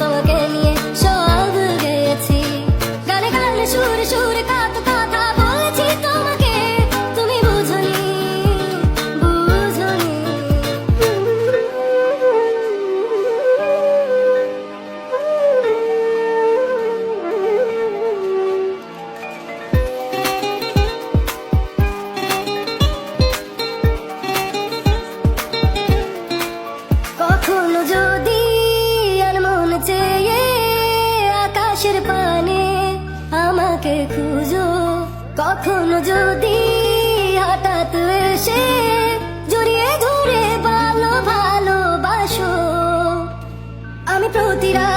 তোমাকে নিয়ে সব গেয়েছি, গানে গানে সুরে সুরে কত কথা বলেছি তোমাকে, তুমি বুঝনি বুঝনি। কখনো যদি আর মন চেয়ে আকাশের পানে আমাকে খুঁজো, কখনো যদি হঠাৎ এসে জড়িয়ে ধরে ভালো ভালোবাসো, আমি প্রতি রাতে